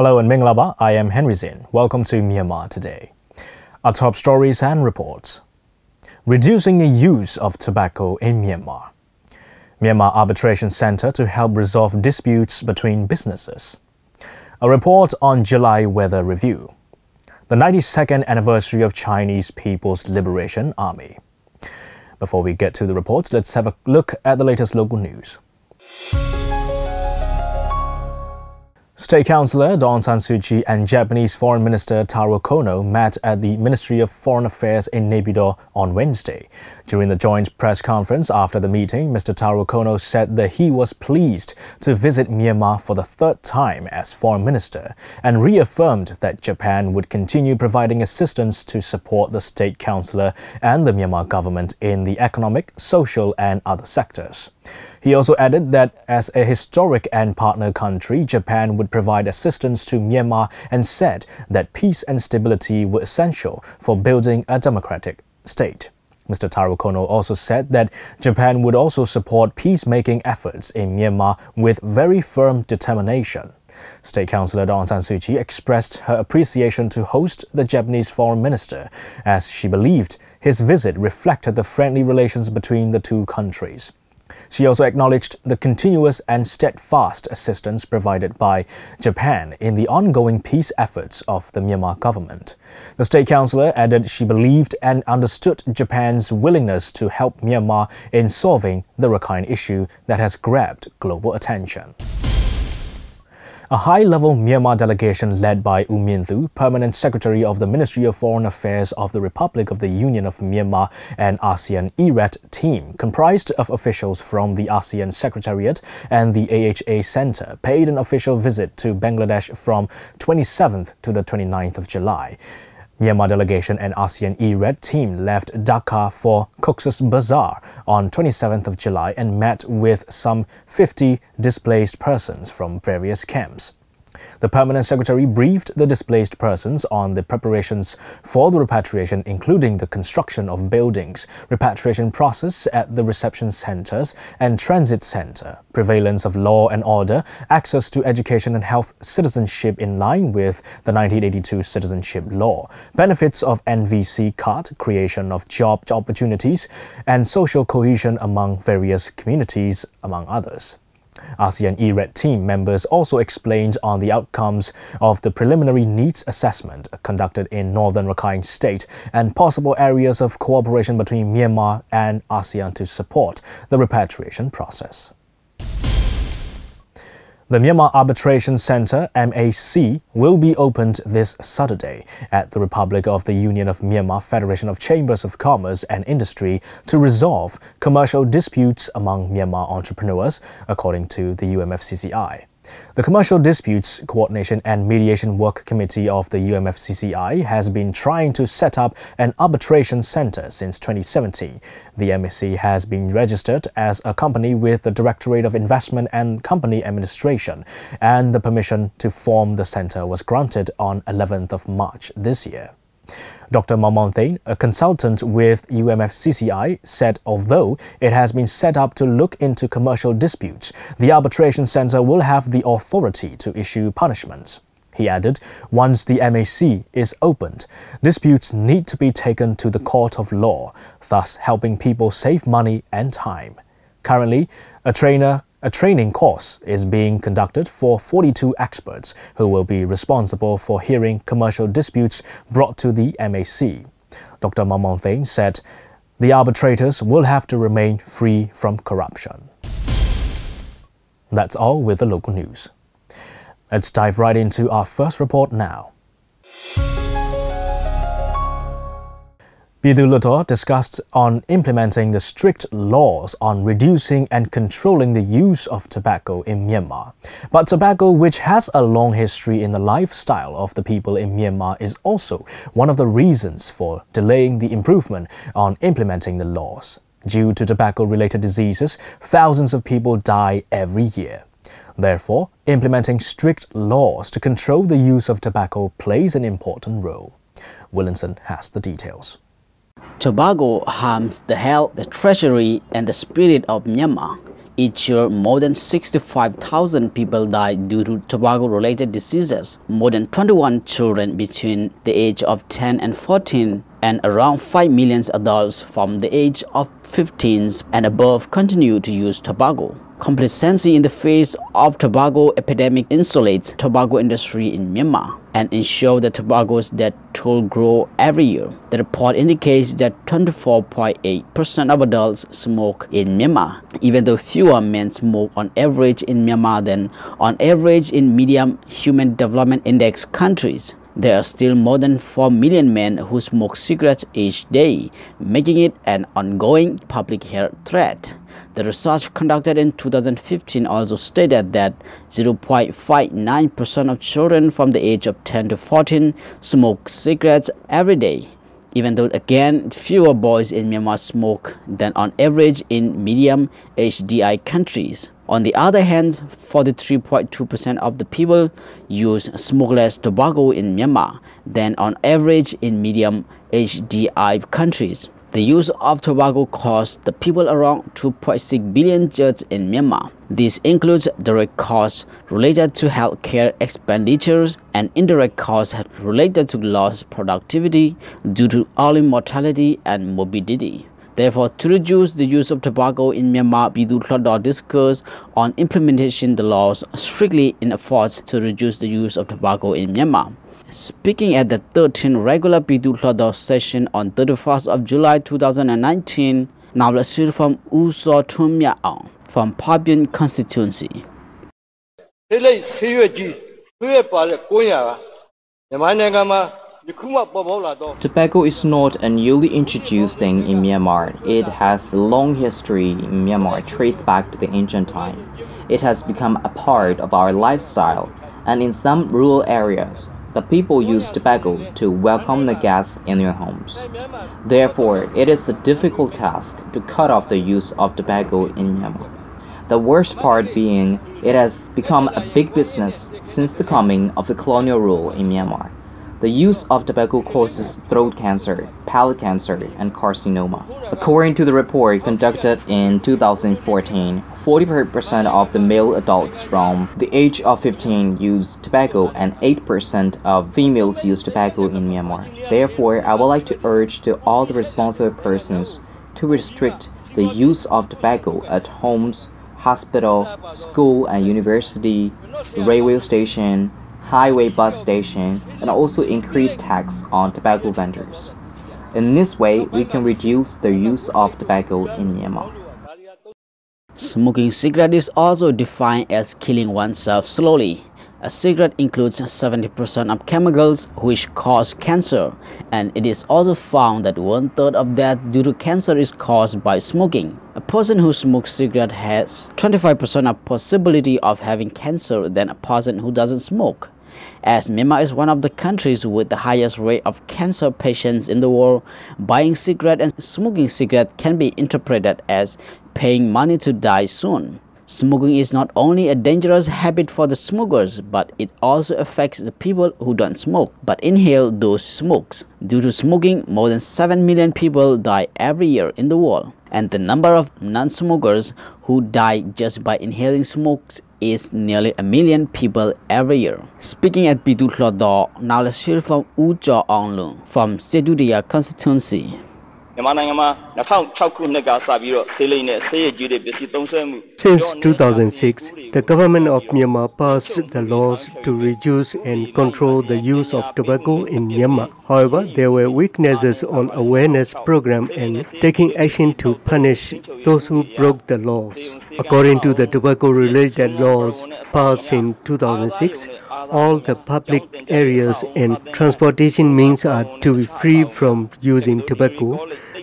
Hello in Minglaba, I am Henry Zin. Welcome to Myanmar Today. Our top stories and reports. Reducing the use of tobacco in Myanmar. Myanmar Arbitration Centre to help resolve disputes between businesses. A report on July weather review. The 92nd anniversary of Chinese People's Liberation Army. Before we get to the reports, let's have a look at the latest local news. State Councillor Daw San Suu Kyi and Japanese Foreign Minister Taro Kono met at the Ministry of Foreign Affairs in Naypyidaw on Wednesday. During the joint press conference after the meeting, Mr. Taro Kono said that he was pleased to visit Myanmar for the third time as Foreign Minister and reaffirmed that Japan would continue providing assistance to support the State Councillor and the Myanmar government in the economic, social and other sectors. He also added that as a historic and partner country, Japan would provide assistance to Myanmar and said that peace and stability were essential for building a democratic state. Mr. Taro Kono also said that Japan would also support peacemaking efforts in Myanmar with very firm determination. State Councillor Daw San Suu Kyi expressed her appreciation to host the Japanese Foreign Minister, as she believed his visit reflected the friendly relations between the two countries. She also acknowledged the continuous and steadfast assistance provided by Japan in the ongoing peace efforts of the Myanmar government. The State Councillor added she believed and understood Japan's willingness to help Myanmar in solving the Rakhine issue that has grabbed global attention. A high-level Myanmar delegation led by U Min Thu, Permanent Secretary of the Ministry of Foreign Affairs of the Republic of the Union of Myanmar and ASEAN ERAT team, comprised of officials from the ASEAN Secretariat and the AHA Centre, paid an official visit to Bangladesh from 27th to the 29th of July. Myanmar delegation and ASEAN ERAT team left Dhaka for Cox's Bazar on 27th of July and met with some 50 displaced persons from various camps. The Permanent Secretary briefed the displaced persons on the preparations for the repatriation, including the construction of buildings, repatriation process at the reception centres and transit centre, prevalence of law and order, access to education and health, citizenship in line with the 1982 citizenship law, benefits of NVC card, creation of job opportunities, and social cohesion among various communities, among others. ASEAN ERAT team members also explained on the outcomes of the preliminary needs assessment conducted in northern Rakhine State and possible areas of cooperation between Myanmar and ASEAN to support the repatriation process. The Myanmar Arbitration Centre (MAC) will be opened this Saturday at the Republic of the Union of Myanmar Federation of Chambers of Commerce and Industry to resolve commercial disputes among Myanmar entrepreneurs, according to the UMFCCI. The Commercial Disputes Coordination and Mediation Work Committee of the UMFCCI has been trying to set up an arbitration centre since 2017. The MAC has been registered as a company with the Directorate of Investment and Company Administration, and the permission to form the centre was granted on 11th of March this year. Dr. Mamonthein, a consultant with UMFCCI, said although it has been set up to look into commercial disputes, the arbitration centre will have the authority to issue punishments. He added, once the MAC is opened, disputes need to be taken to the court of law, thus helping people save money and time. Currently, a training course is being conducted for 42 experts who will be responsible for hearing commercial disputes brought to the MAC. Dr. Mamonthein said the arbitrators will have to remain free from corruption. That's all with the local news. Let's dive right into our first report now. Phidu Luthor discussed on implementing the strict laws on reducing and controlling the use of tobacco in Myanmar. But tobacco, which has a long history in the lifestyle of the people in Myanmar, is also one of the reasons for delaying the improvement on implementing the laws. Due to tobacco-related diseases, thousands of people die every year. Therefore, implementing strict laws to control the use of tobacco plays an important role. Willinson has the details. Tobacco harms the health, the treasury, and the spirit of Myanmar. Each year, more than 65,000 people die due to tobacco-related diseases. More than 21 children between the age of 10 and 14 and around 5 million adults from the age of 15 and above continue to use tobacco. Complacency in the face of tobacco epidemic insulates tobacco industry in Myanmar and ensure that tobacco's death toll grow every year. The report indicates that 24.8% of adults smoke in Myanmar, even though fewer men smoke on average in Myanmar than on average in medium Human Development Index countries. There are still more than 4 million men who smoke cigarettes each day, making it an ongoing public health threat. The research conducted in 2015 also stated that 0.59% of children from the age of 10 to 14 smoke cigarettes every day, even though again fewer boys in Myanmar smoke than on average in medium HDI countries. On the other hand, 43.2% of the people use smokeless tobacco in Myanmar than on average in medium HDI countries. The use of tobacco costs the people around 2.6 billion kyats in Myanmar. This includes direct costs related to healthcare expenditures and indirect costs related to lost productivity due to early mortality and morbidity. Therefore, to reduce the use of tobacco in Myanmar, Pidu Hlodor discussed on implementation the laws strictly in efforts to reduce the use of tobacco in Myanmar. Speaking at the 13th regular Pidu Hlodor session on 31st of July 2019, now let's hear from Uso Tumya from Pabian constituency. Tobacco is not a newly introduced thing in Myanmar. It has a long history in Myanmar, traced back to the ancient time. It has become a part of our lifestyle, and in some rural areas, the people use tobacco to welcome the guests in their homes. Therefore, it is a difficult task to cut off the use of tobacco in Myanmar. The worst part being, it has become a big business since the coming of the colonial rule in Myanmar. The use of tobacco causes throat cancer, palate cancer, and carcinoma. According to the report conducted in 2014, 40% of the male adults from the age of 15 use tobacco and 8% of females use tobacco in Myanmar. Therefore, I would like to urge to all the responsible persons to restrict the use of tobacco at homes, hospital, school and university, railway station, highway bus station, and also increase tax on tobacco vendors. In this way, we can reduce the use of tobacco in Myanmar. Smoking cigarette is also defined as killing oneself slowly. A cigarette includes 70% of chemicals which cause cancer, and it is also found that 1/3 of death due to cancer is caused by smoking. A person who smokes cigarette has 25% of possibility of having cancer than a person who doesn't smoke. As Myanmar is one of the countries with the highest rate of cancer patients in the world, buying cigarette and smoking cigarette can be interpreted as paying money to die soon. Smoking is not only a dangerous habit for the smokers, but it also affects the people who don't smoke but inhale those smokes. Due to smoking, more than 7 million people die every year in the world, and the number of non-smokers who die just by inhaling smokes is nearly 1 million people every year. Speaking at Pidu Hlodor, now let's hear from U Cho Onglung from Sedudia constituency. Since 2006, the government of Myanmar passed the laws to reduce and control the use of tobacco in Myanmar. However, there were weaknesses on awareness program and taking action to punish those who broke the laws. According to the tobacco-related laws passed in 2006, all the public areas and transportation means are to be free from using tobacco.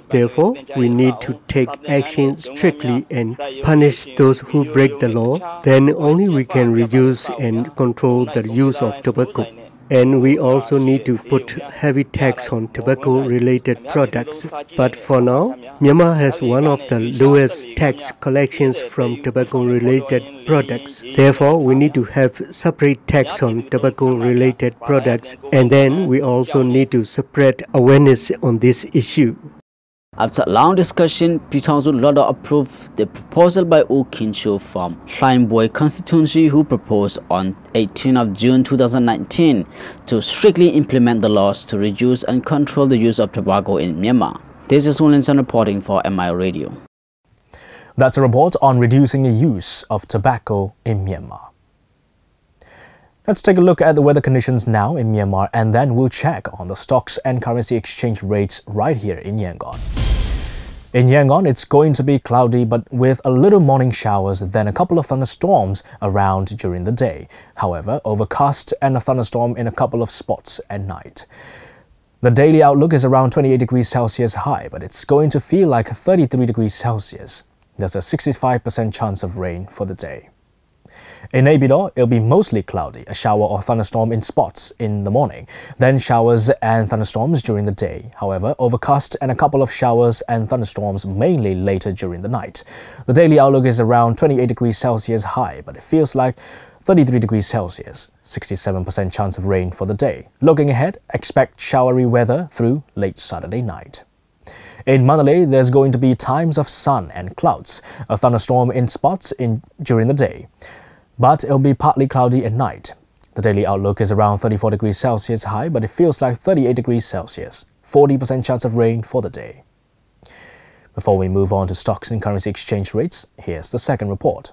Therefore, we need to take action strictly and punish those who break the law. Then only we can reduce and control the use of tobacco. And we also need to put heavy tax on tobacco-related products. But for now, Myanmar has one of the lowest tax collections from tobacco-related products. Therefore, we need to have separate tax on tobacco-related products. And then we also need to spread awareness on this issue. After a long discussion, Pitonsu Lodo approved the proposal by U Kinshu from Hlaimboi constituency, who proposed on 18 of June 2019 to strictly implement the laws to reduce and control the use of tobacco in Myanmar. This is Wolinson reporting for MI Radio. That's a report on reducing the use of tobacco in Myanmar. Let's take a look at the weather conditions now in Myanmar, and then we'll check on the stocks and currency exchange rates right here in Yangon. In Yangon, it's going to be cloudy but with a little morning showers, then a couple of thunderstorms around during the day. However, overcast and a thunderstorm in a couple of spots at night. The daily outlook is around 28 degrees Celsius high, but it's going to feel like 33 degrees Celsius. There's a 65% chance of rain for the day. In Naypyidaw, it'll be mostly cloudy, a shower or thunderstorm in spots in the morning, then showers and thunderstorms during the day. However, overcast and a couple of showers and thunderstorms mainly later during the night. The daily outlook is around 28 degrees Celsius high, but it feels like 33 degrees Celsius, 67% chance of rain for the day. Looking ahead, expect showery weather through late Saturday night. In Mandalay, there's going to be times of sun and clouds, a thunderstorm in spots during the day. But it'll be partly cloudy at night. The daily outlook is around 34 degrees Celsius high, but it feels like 38 degrees Celsius, 40% chance of rain for the day. Before we move on to stocks and currency exchange rates, here's the second report.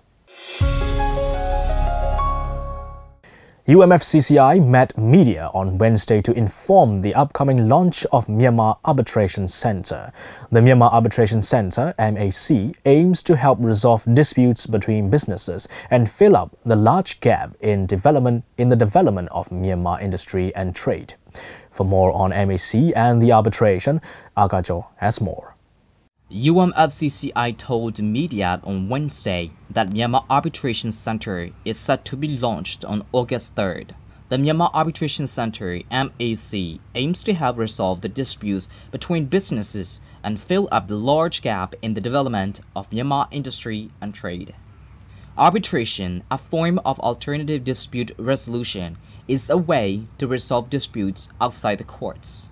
UMFCCI met media on Wednesday to inform the upcoming launch of Myanmar Arbitration Centre. The Myanmar Arbitration Centre, MAC, aims to help resolve disputes between businesses and fill up the large gap in the development of Myanmar industry and trade. For more on MAC and the arbitration, Agajo has more. UMFCCI told media on Wednesday that Myanmar Arbitration Centre is set to be launched on August 3rd. The Myanmar Arbitration Centre, MAC, aims to help resolve the disputes between businesses and fill up the large gap in the development of Myanmar industry and trade. Arbitration, a form of alternative dispute resolution, is a way to resolve disputes outside the courts.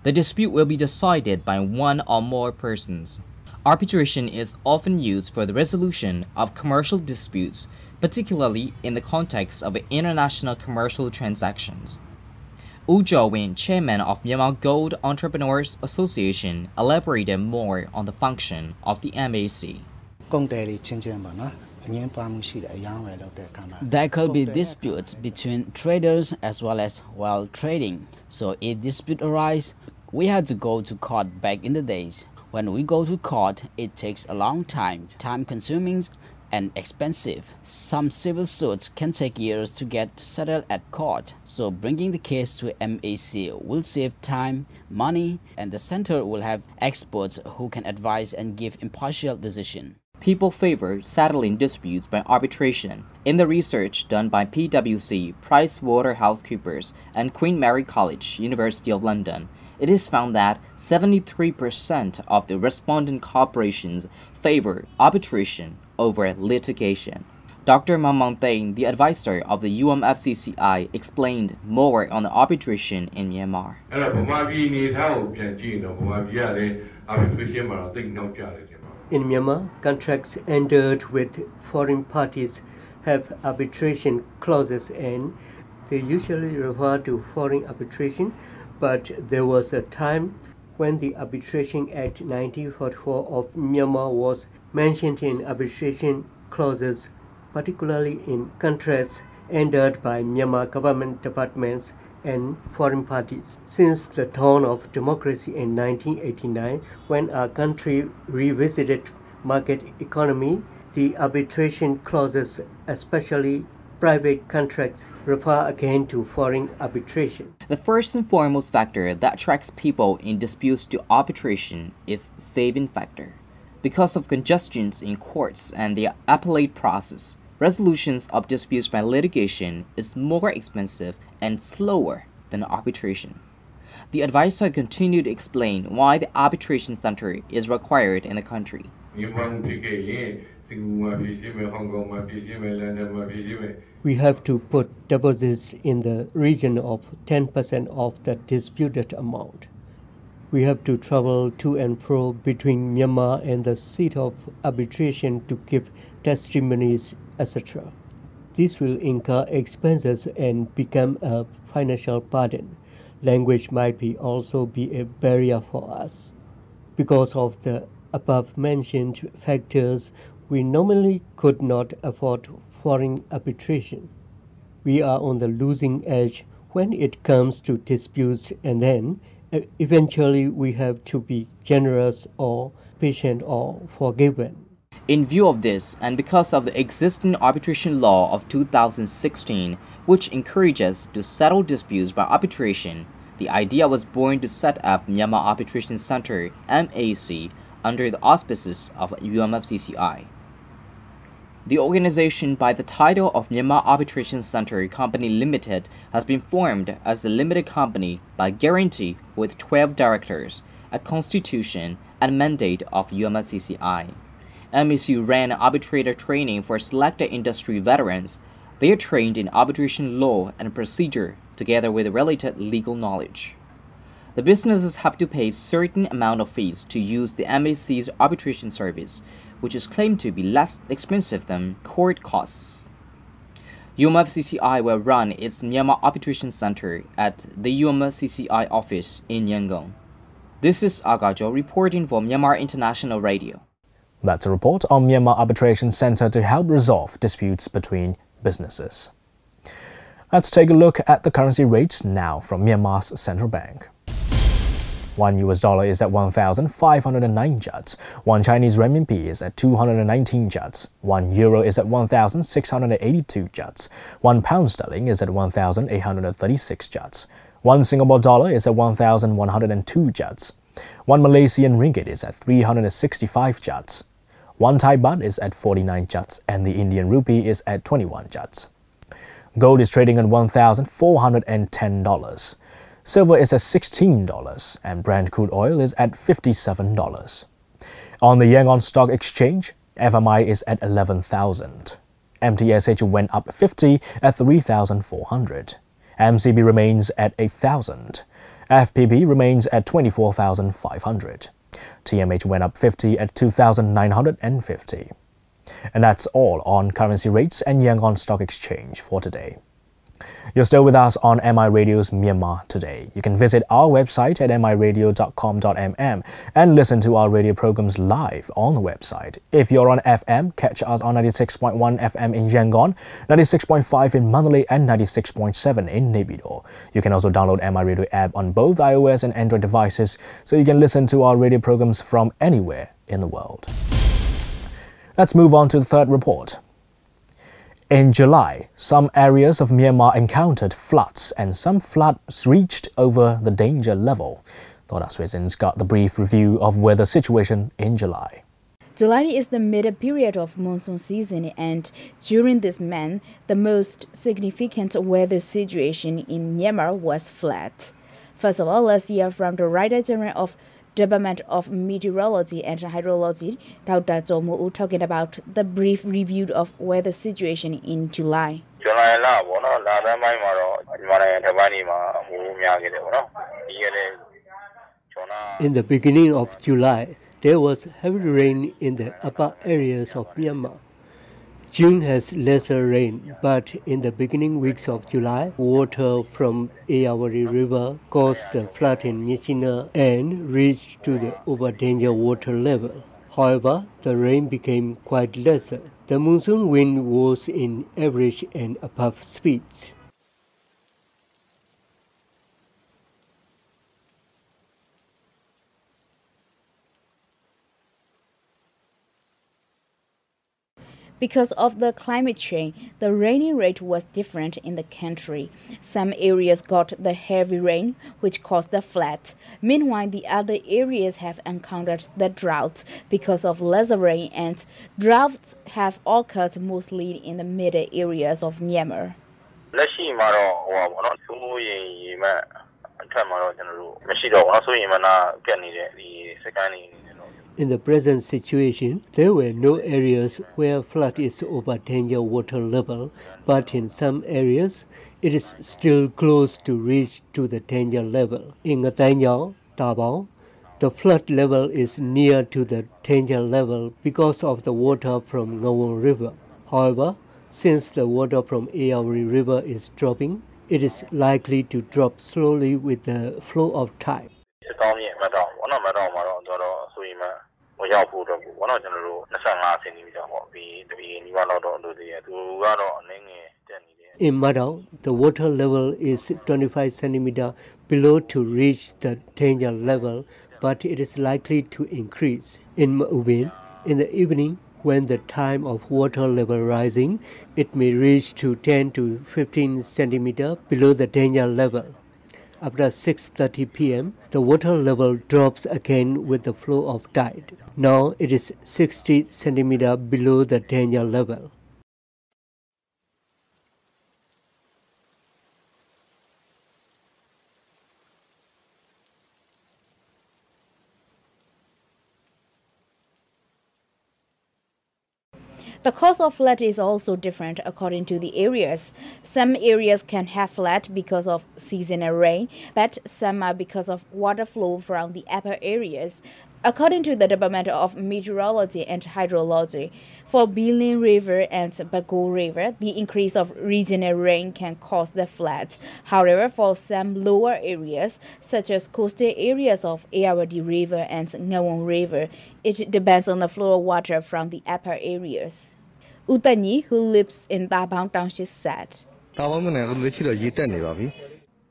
The dispute will be decided by one or more persons. Arbitration is often used for the resolution of commercial disputes, particularly in the context of international commercial transactions. U Jo-win, chairman of Myanmar Gold Entrepreneurs Association, elaborated more on the function of the MAC. There could be disputes between traders as well as while trading. So if dispute arise, we had to go to court back in the days. When we go to court, it takes a long time-consuming and expensive. Some civil suits can take years to get settled at court. So bringing the case to MAC will save time, money, and the center will have experts who can advise and give impartial decision. People favor settling disputes by arbitration. In the research done by PwC, PricewaterhouseCoopers, and Queen Mary College, University of London, it is found that 73% of the respondent corporations favor arbitration over litigation. Dr. Mamanthain, the advisor of the UMFCCI, explained more on the arbitration in Myanmar. In Myanmar, contracts entered with foreign parties have arbitration clauses and they usually refer to foreign arbitration, but there was a time when the Arbitration Act 1944 of Myanmar was mentioned in arbitration clauses, particularly in contracts entered by Myanmar government departments and foreign parties. Since the dawn of democracy in 1989, when our country revisited market economy, the arbitration clauses, especially private contracts, refer again to foreign arbitration. The first and foremost factor that attracts people in disputes to arbitration is saving factor. Because of congestions in courts and the appellate process, resolutions of disputes by litigation is more expensive and slower than arbitration. The advisor continued to explain why the arbitration center is required in the country. We have to put deposits in the region of 10% of the disputed amount. We have to travel to and fro between Myanmar and the seat of arbitration to give testimonies, etc. This will incur expenses and become a financial burden. Language might also be a barrier for us. Because of the above-mentioned factors, we normally could not afford foreign arbitration. We are on the losing edge when it comes to disputes, and then eventually we have to be generous or patient or forgiving. In view of this, and because of the existing arbitration law of 2016, which encourages to settle disputes by arbitration, the idea was born to set up Myanmar Arbitration Centre (MAC) under the auspices of UMFCCI. The organization by the title of Myanmar Arbitration Centre Company Limited has been formed as a limited company by guarantee with 12 directors, a constitution, and mandate of UMFCCI. MAC ran arbitrator training for selected industry veterans. They are trained in arbitration law and procedure together with related legal knowledge. The businesses have to pay a certain amount of fees to use the MAC's arbitration service, which is claimed to be less expensive than court costs. UMFCCI will run its Myanmar Arbitration Centre at the UMFCCI office in Yangon. This is Agajo reporting for Myanmar International Radio. That's a report on Myanmar Arbitration Centre to help resolve disputes between businesses. Let's take a look at the currency rates now from Myanmar's central bank. $1 is at 1,509 kyats. 1 Chinese renminbi is at 219 kyats. 1 euro is at 1,682 kyats. 1 pound sterling is at 1,836 kyats. 1 Singapore dollar is at 1,102 kyats. 1 Malaysian ringgit is at 365 kyats. 1 Thai baht is at 49 kyats, and the Indian rupee is at 21 kyats. Gold is trading at $1,410. Silver is at $16, and Brent crude oil is at $57. On the Yangon Stock Exchange, FMI is at 11,000. MTSH went up 50 at 3,400. MCB remains at 8,000. FPB remains at 24,500. TMH went up 50 at 2,950. And that's all on currency rates and Yangon Stock Exchange for today. You're still with us on MI Radio's Myanmar Today. You can visit our website at miradio.com.mm and listen to our radio programs live on the website. If you're on FM, catch us on 96.1 FM in Yangon, 96.5 in Mandalay and 96.7 in Naypyidaw. You can also download MI Radio app on both iOS and Android devices so you can listen to our radio programs from anywhere in the world. Let's move on to the third report. In July, some areas of Myanmar encountered floods and some floods reached over the danger level. DJ Zin's got the brief review of weather situation in July. July is the middle period of monsoon season, and during this month, the most significant weather situation in Myanmar was flood. First of all, let's hear from the Director General of Department of Meteorology and Hydrology, Dr. Zomu, talking about the brief review of weather situation in July. In the beginning of July, there was heavy rain in the upper areas of Myanmar. June has lesser rain, but in the beginning weeks of July, water from Ayawari River caused the flood in Myitkyina and reached to the over danger water level. However, the rain became quite lesser. The monsoon wind was in average and above speeds. Because of the climate change, the raining rate was different in the country. Some areas got the heavy rain, which caused the flood. Meanwhile, the other areas have encountered the droughts because of lesser rain, and droughts have occurred mostly in the middle areas of Myanmar. In the present situation, there were no areas where flood is over danger water level, but in some areas, it is still close to reach to the danger level. In Ngatanyao, Tabao, The flood level is near to the danger level because of the water from Ngawon River. However, since the water from Ayawari River is dropping, it is likely to drop slowly with the flow of tide. In Madao, the water level is 25 centimeters below to reach the danger level, but it is likely to increase. In Maubin, in the evening, when the time of water level rising, it may reach to 10 to 15 centimeters below the danger level. After 6:30 p.m., the water level drops again with the flow of tide. Now it is 60 centimeters below the danger level. The cause of flood is also different according to the areas. Some areas can have flood because of seasonal rain, but some are because of water flow from the upper areas. According to the Department of Meteorology and Hydrology, for Bilin River and Bago River, the increase of regional rain can cause the floods. However, for some lower areas, such as coastal areas of Ayawadi River and Ngawon River, it depends on the flow of water from the upper areas. Utanyi, who lives in Tabang Township, said,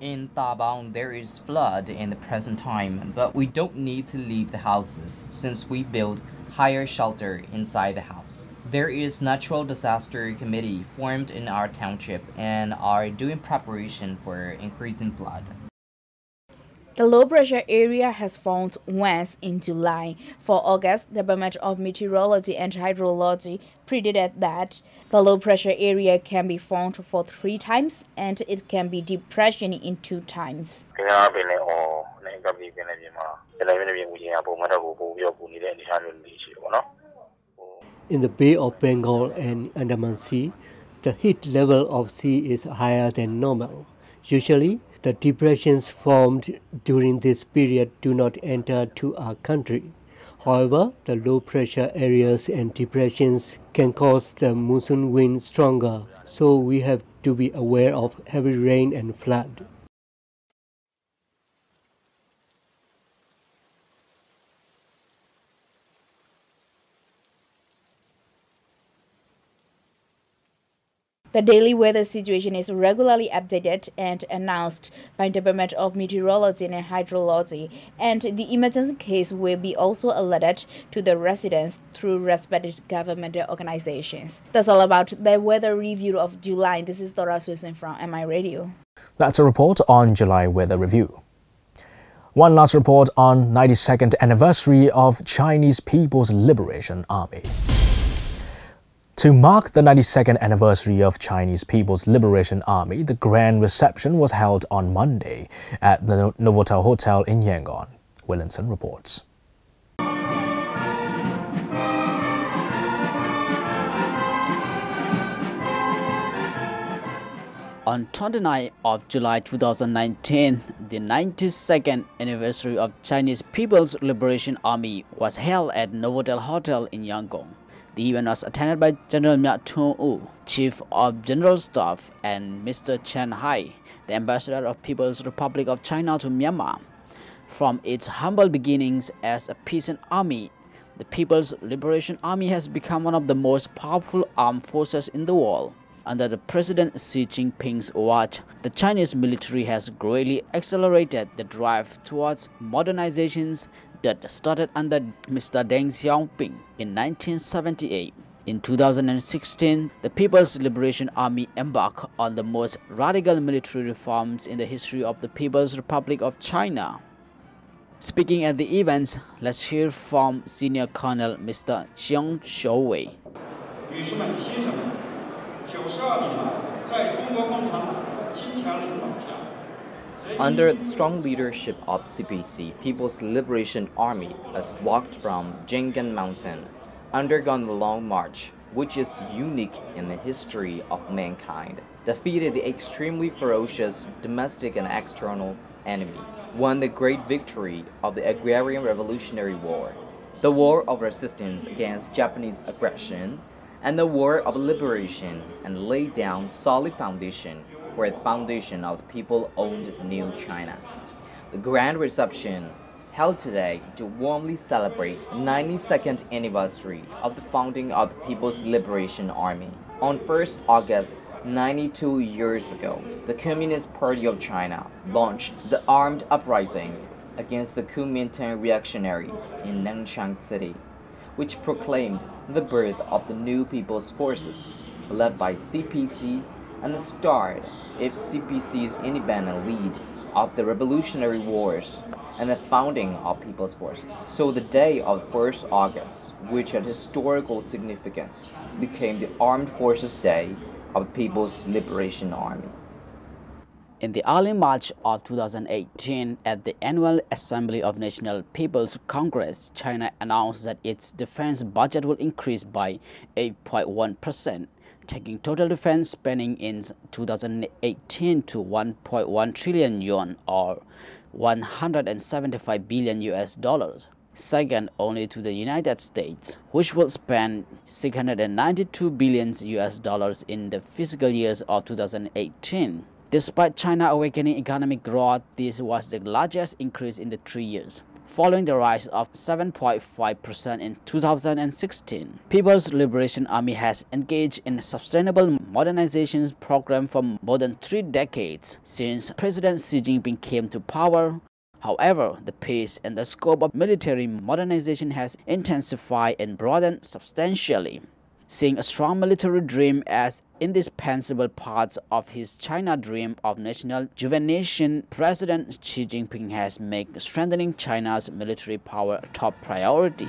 In Tabang, there is flood in the present time, but we don't need to leave the houses since we build higher shelter inside the house. There is natural disaster committee formed in our township and are doing preparation for increasing flood. The low pressure area has formed once in July. For August, the Department of Meteorology and Hydrology predicted that the low pressure area can be formed for 3 times and it can be depression in 2 times. In the Bay of Bengal and Andaman Sea, the heat level of sea is higher than normal. Usually, the depressions formed during this period do not enter to our country. However, the low pressure areas and depressions can cause the monsoon wind stronger, so we have to be aware of heavy rain and flood. The daily weather situation is regularly updated and announced by the Department of Meteorology and Hydrology, and the emergency case will be also alerted to the residents through respective government organizations. That's all about the weather review of July. This is Dora Susan from MI Radio. That's a report on July weather review. One last report on 92nd anniversary of Chinese People's Liberation Army. To mark the 92nd anniversary of Chinese People's Liberation Army, the grand reception was held on Monday at the Novotel Hotel in Yangon. Willinson reports. On 29th of July 2019, the 92nd anniversary of Chinese People's Liberation Army was held at Novotel Hotel in Yangon. The event was attended by General Mya Thong-u, Chief of General Staff, and Mr. Chen Hai, the Ambassador of People's Republic of China to Myanmar. From its humble beginnings as a peasant army, the People's Liberation Army has become one of the most powerful armed forces in the world. Under the President Xi Jinping's watch, the Chinese military has greatly accelerated the drive towards modernizations that started under Mr. Deng Xiaoping in 1978. In 2016, the People's Liberation Army embarked on the most radical military reforms in the history of the People's Republic of China. Speaking at the events, let's hear from Senior Colonel Mr. Xiang Shouwei. Under the strong leadership of CPC, People's Liberation Army has walked from Jinggan Mountain, undergone a long march, which is unique in the history of mankind, defeated the extremely ferocious domestic and external enemies, won the great victory of the Agrarian Revolutionary War, the War of Resistance against Japanese aggression, and the War of Liberation, and laid down solid foundation for the foundation of the people-owned New China. The grand reception held today to warmly celebrate the 92nd anniversary of the founding of the People's Liberation Army. On 1st August 92 years ago, the Communist Party of China launched the armed uprising against the Kuomintang reactionaries in Nanchang City, which proclaimed the birth of the new People's Forces, led by CPC, and the start of CPC's independent lead of the Revolutionary Wars and the founding of People's Forces. So the day of 1st August, which had historical significance, became the Armed Forces Day of the People's Liberation Army. In the early March of 2018, at the Annual Assembly of National People's Congress, China announced that its defense budget will increase by 8.1%, taking total defense spending in 2018 to 1.1 trillion yuan, or 175 billion US dollars. Second only to the United States, which will spend 692 billion US dollars in the fiscal years of 2018. Despite China awakening economic growth, this was the largest increase in the 3 years, following the rise of 7.5% in 2016. People's Liberation Army has engaged in a sustainable modernization program for more than 3 decades since President Xi Jinping came to power. However, the pace and the scope of military modernization has intensified and broadened substantially. Seeing a strong military dream as indispensable part of his China dream of national rejuvenation, President Xi Jinping has made strengthening China's military power a top priority.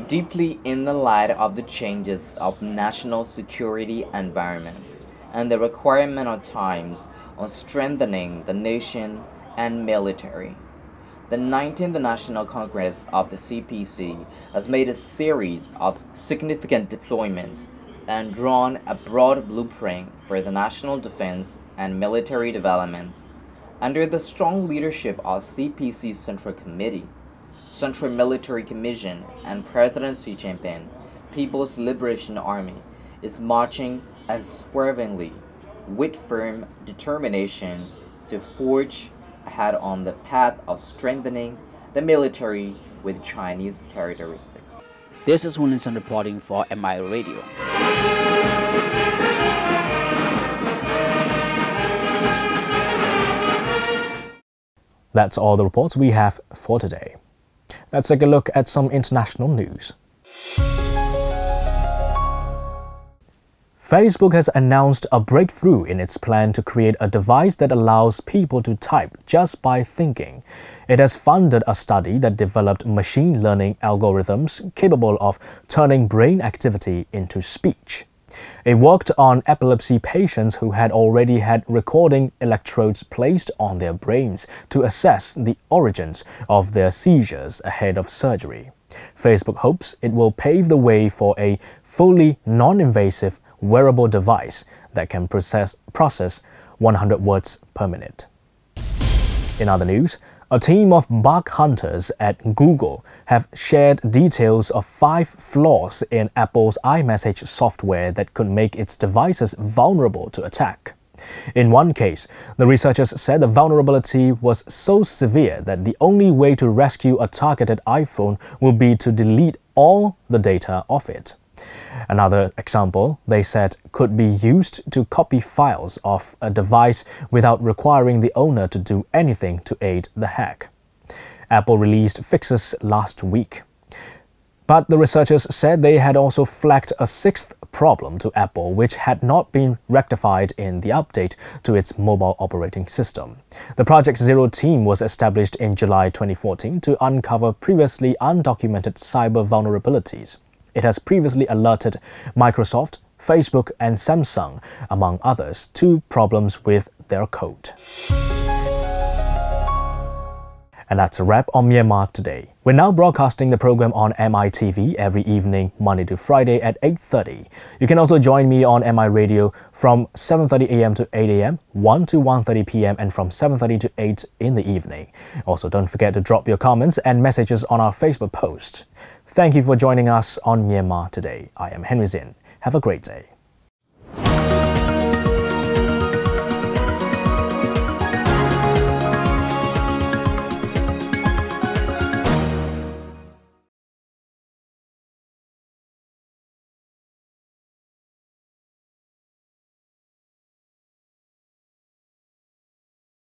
Deeply in the light of the changes of national security environment and the requirement of times on strengthening the nation and military, the 19th National Congress of the CPC has made a series of significant deployments and drawn a broad blueprint for the national defense and military development. Under the strong leadership of CPC Central Committee, Central Military Commission, and President Xi Jinping, People's Liberation Army is marching unswervingly with firm determination to forge ahead on the path of strengthening the military with Chinese characteristics. This is Wilson reporting for MI Radio. That's all the reports we have for today. Let's take a look at some international news. Facebook has announced a breakthrough in its plan to create a device that allows people to type just by thinking. It has funded a study that developed machine learning algorithms capable of turning brain activity into speech. It worked on epilepsy patients who had already had recording electrodes placed on their brains to assess the origins of their seizures ahead of surgery. Facebook hopes it will pave the way for a fully non-invasive wearable device that can process 100 words per minute. In other news, a team of bug hunters at Google have shared details of 5 flaws in Apple's iMessage software that could make its devices vulnerable to attack. In one case, the researchers said the vulnerability was so severe that the only way to rescue a targeted iPhone would be to delete all the data of it. Another example, they said, could be used to copy files of a device without requiring the owner to do anything to aid the hack. Apple released fixes last week. But the researchers said they had also flagged a 6th problem to Apple, which had not been rectified in the update to its mobile operating system. The Project Zero team was established in July 2014 to uncover previously undocumented cyber vulnerabilities. It has previously alerted Microsoft, Facebook and Samsung, among others, 2 problems with their code. And that's a wrap on Myanmar Today. We're now broadcasting the program on MITV every evening, Monday to Friday at 8:30. You can also join me on MI Radio from 7:30 a.m. to 8 a.m., 1 to 1:30 p.m. and from 7:30 to 8 in the evening. Also, don't forget to drop your comments and messages on our Facebook post. Thank you for joining us on Myanmar Today. I am Henry Zin. Have a great day.